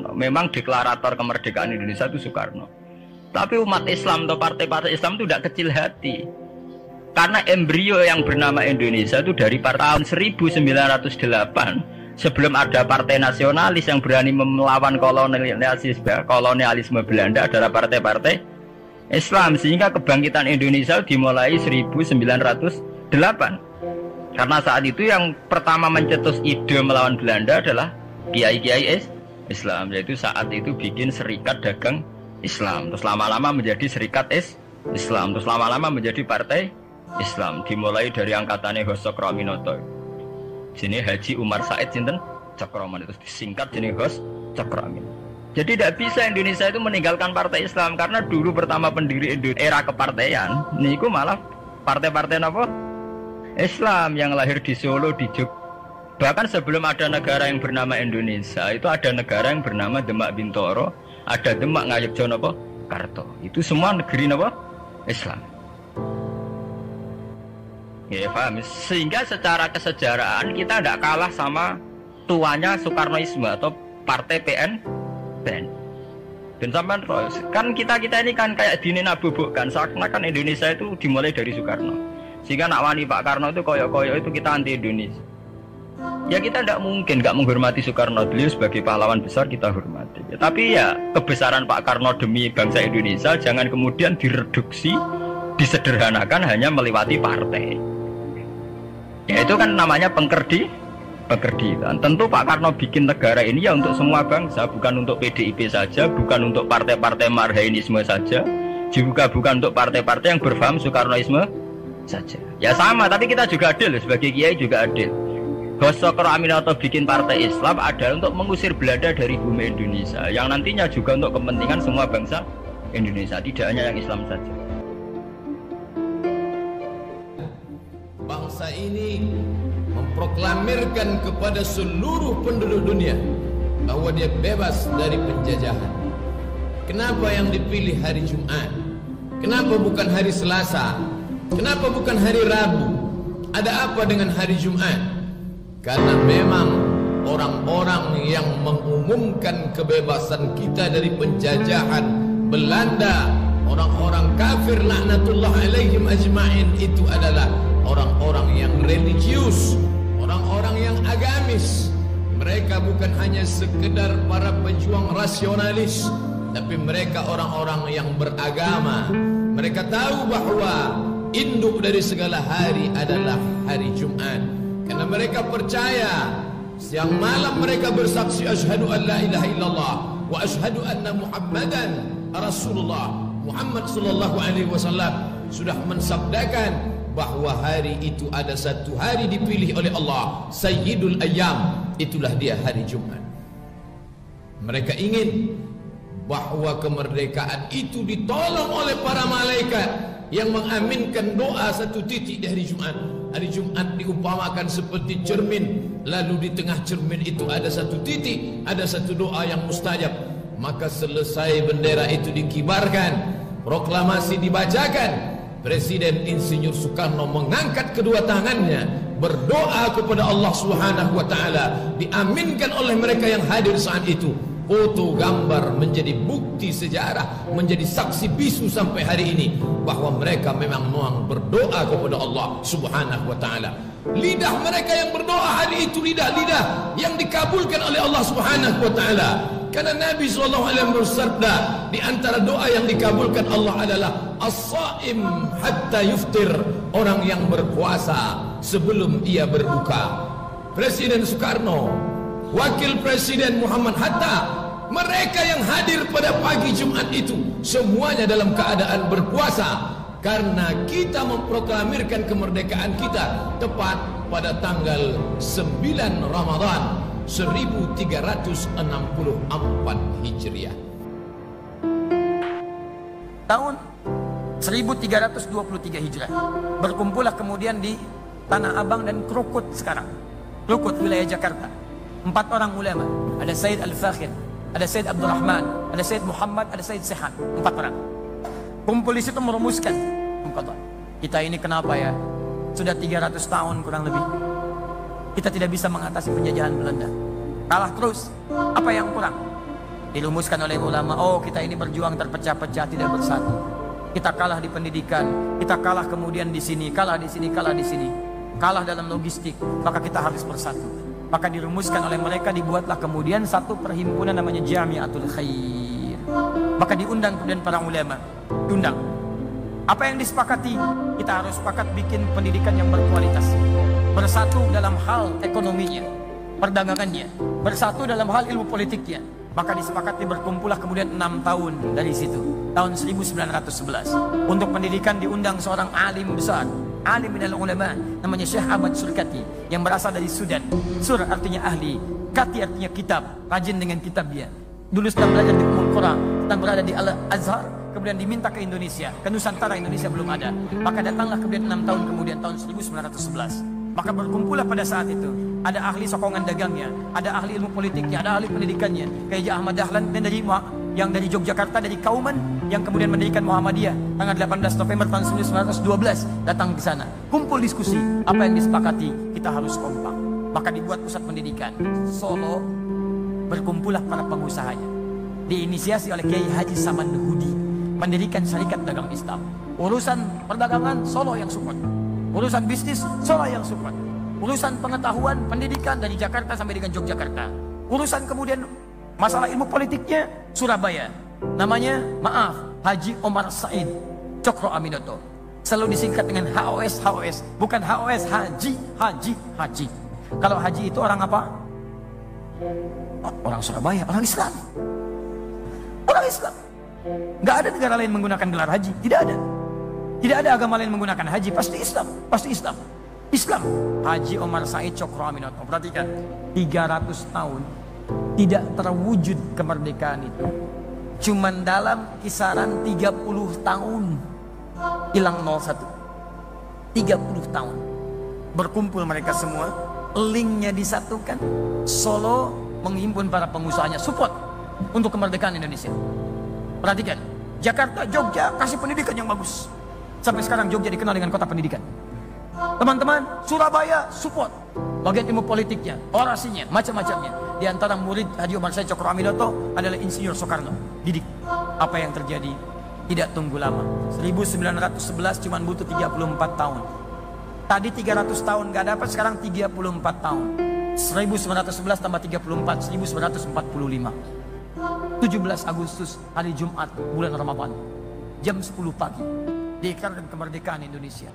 Soekarno. Memang deklarator kemerdekaan Indonesia itu Soekarno. Tapi umat Islam atau partai-partai Islam itu tidak kecil hati. Karena embrio yang bernama Indonesia itu dari tahun 1908, sebelum ada partai nasionalis yang berani melawan kolonialisme Belanda adalah partai-partai Islam. Sehingga kebangkitan Indonesia dimulai 1908. Karena saat itu yang pertama mencetus ide melawan Belanda adalah kiai-kiai Islam. Yaitu saat itu bikin serikat dagang Islam. Terus lama-lama menjadi serikat Islam. Terus lama-lama menjadi partai Islam. Dimulai dari angkatannya Hos Cokroaminoto. Sini Haji Umar Said sinten Cokroman, itu disingkat jenis Hos Cokroaminoto. Jadi tidak bisa Indonesia itu meninggalkan partai Islam. Karena dulu pertama pendiri era kepartaian niku malah partai-partai apa? Islam yang lahir di Solo, di Jogja. Bahkan sebelum ada negara yang bernama Indonesia, itu ada negara yang bernama Demak Bintoro, ada Demak Ngayogyakarta apa? Karto. Itu semua negeri apa? Islam. Ya paham. Sehingga secara kesejarahan kita tidak kalah sama tuanya Soekarnoisme atau partai PN. Dan sampai kan kita ini kan kayak dinabubukkan seakan-akan Indonesia itu dimulai dari Soekarno. Sehingga nak wani Pak Karno itu koyok-koyok itu kita anti Indonesia. Ya kita tidak mungkin nggak menghormati Soekarno. Beliau sebagai pahlawan besar kita hormati. Ya, tapi ya kebesaran Pak Karno demi bangsa Indonesia jangan kemudian direduksi, disederhanakan hanya melewati partai. Ya itu kan namanya pengkerditan. Tentu Pak Karno bikin negara ini ya untuk semua bangsa, bukan untuk PDIP saja, bukan untuk partai-partai marhainisme saja, juga bukan untuk partai-partai yang berfaham Soekarnoisme saja. Ya sama, tapi kita juga adil sebagai kiai juga adil. Hos Cokroaminoto bikin partai Islam adalah untuk mengusir Belanda dari bumi Indonesia, yang nantinya juga untuk kepentingan semua bangsa Indonesia, tidak hanya yang Islam saja. Bangsa ini memproklamirkan kepada seluruh penduduk dunia bahwa dia bebas dari penjajahan. Kenapa yang dipilih hari Jumat? Kenapa bukan hari Selasa? Kenapa bukan hari Rabu? Ada apa dengan hari Jumat? Karena memang orang-orang yang mengumumkan kebebasan kita dari penjajahan Belanda, orang-orang kafir laknatullah alaihim ajma'in, itu adalah orang-orang yang religius, orang-orang yang agamis. Mereka bukan hanya sekedar para pejuang rasionalis, tapi mereka orang-orang yang beragama. Mereka tahu bahwa induk dari segala hari adalah hari Jumat. Karena mereka percaya siang malam mereka bersaksi asyhadu an la ilaha illallah wa asyhadu anna Muhammadan Rasulullah. Muhammad sallallahu alaihi wasallam sudah mensabdakan bahwa hari itu ada satu hari dipilih oleh Allah, Sayyidul Ayyam, itulah dia hari Jumat. Mereka ingin bahwa kemerdekaan itu ditolong oleh para malaikat yang mengaminkan doa satu titik di hari Jumat. Hari Jumat diumpamakan seperti cermin, lalu di tengah cermin itu ada satu titik, ada satu doa yang mustajab. Maka selesai bendera itu dikibarkan, proklamasi dibacakan, Presiden Insinyur Soekarno mengangkat kedua tangannya, berdoa kepada Allah Subhanahu wa taala, diaminkan oleh mereka yang hadir saat itu. Foto gambar menjadi bukti sejarah, menjadi saksi bisu sampai hari ini bahwa mereka memang berdoa kepada Allah Subhanahu wa taala. Lidah mereka yang berdoa hari itu lidah-lidah yang dikabulkan oleh Allah Subhanahu wa taala. Karena Nabi SAW bersabda, di antara doa yang dikabulkan Allah adalah as-saim hatta yuftir, orang yang berpuasa sebelum ia berbuka. Presiden Soekarno, Wakil Presiden Muhammad Hatta, mereka yang hadir pada pagi Jumat itu semuanya dalam keadaan berpuasa, karena kita memproklamirkan kemerdekaan kita tepat pada tanggal 9 Ramadan 1364 Hijriah. Tahun 1323 Hijrah berkumpullah kemudian di Tanah Abang dan Krukut sekarang, Krukut wilayah Jakarta, 4 orang ulama, ada Said Al-Fakhir, ada Said Abdul Rahman, ada Said Muhammad, ada Said Sehan, 4 orang kumpul di situ merumuskan, kita ini kenapa ya sudah 300 tahun kurang lebih kita tidak bisa mengatasi penjajahan Belanda, kalah terus. Apa yang kurang? Dirumuskan oleh ulama, oh kita ini berjuang terpecah-pecah, tidak bersatu. Kita kalah di pendidikan, kita kalah kemudian di sini, kalah di sini, kalah di sini, kalah dalam logistik, maka kita harus bersatu. Maka dirumuskan oleh mereka, dibuatlah kemudian satu perhimpunan namanya Jamiatul Khair. Maka diundang kemudian para ulama, diundang. Apa yang disepakati? Kita harus sepakat bikin pendidikan yang berkualitas, bersatu dalam hal ekonominya, perdagangannya, bersatu dalam hal ilmu politiknya. Maka disepakati berkumpullah kemudian 6 tahun dari situ, tahun 1911. Untuk pendidikan diundang seorang alim besar, alim minal ulama, namanya Syekh Ahmad Surkati, yang berasal dari Sudan. Sur artinya ahli, kati artinya kitab, rajin dengan kitabnya. Dulu sedang belajar di Ummul Qura, sedang berada di Al-Azhar, kemudian diminta ke Indonesia, ke Nusantara. Indonesia belum ada. Maka datanglah kemudian 6 tahun kemudian, tahun 1911. Maka berkumpullah pada saat itu, ada ahli sokongan dagangnya, ada ahli ilmu politiknya, ada ahli pendidikannya, kayak Haji Ahmad Dahlan yang dari Yogyakarta, dari Kauman, yang kemudian mendirikan Muhammadiyah tanggal 18 November tahun 1912, datang ke sana, kumpul diskusi, apa yang disepakati, kita harus kompak. Maka dibuat pusat pendidikan Solo, berkumpullah para pengusahanya, diinisiasi oleh Kiai Haji Saman Hudi, mendirikan Syarikat Dagang Islam. Urusan perdagangan Solo yang support, urusan bisnis Solo yang support, urusan pengetahuan pendidikan dari Jakarta sampai dengan Yogyakarta, urusan kemudian masalah ilmu politiknya Surabaya, namanya maaf Haji Omar Said Cokro Aminoto, selalu disingkat dengan HOS, bukan HOS, Haji. Kalau Haji itu orang apa? Orang Surabaya, orang Islam. Gak ada negara lain menggunakan gelar haji, tidak ada. Tidak ada agama lain menggunakan haji, pasti Islam. Islam. Haji Omar Said Cokro Aminoto. Perhatikan, 300 tahun tidak terwujud kemerdekaan itu. Cuman dalam kisaran 30 tahun hilang 01. 30 tahun. Berkumpul mereka semua, linknya disatukan. Solo menghimpun para pengusahanya, support untuk kemerdekaan Indonesia. Perhatikan, Jakarta, Jogja kasih pendidikan yang bagus. Sampai sekarang Jogja dikenal dengan kota pendidikan. Teman-teman, Surabaya support bagian ilmu politiknya, orasinya, macam-macamnya. Di antara murid Haji Omar Said Cokro Aminoto adalah Insinyur Soekarno. Didik. Apa yang terjadi? Tidak tunggu lama. 1911 cuma butuh 34 tahun. Tadi 300 tahun gak dapat, sekarang 34 tahun. 1911 tambah 34, 1945. 17 Agustus, hari Jumat, bulan Ramadan, jam 10 pagi, diikrarkan kemerdekaan Indonesia.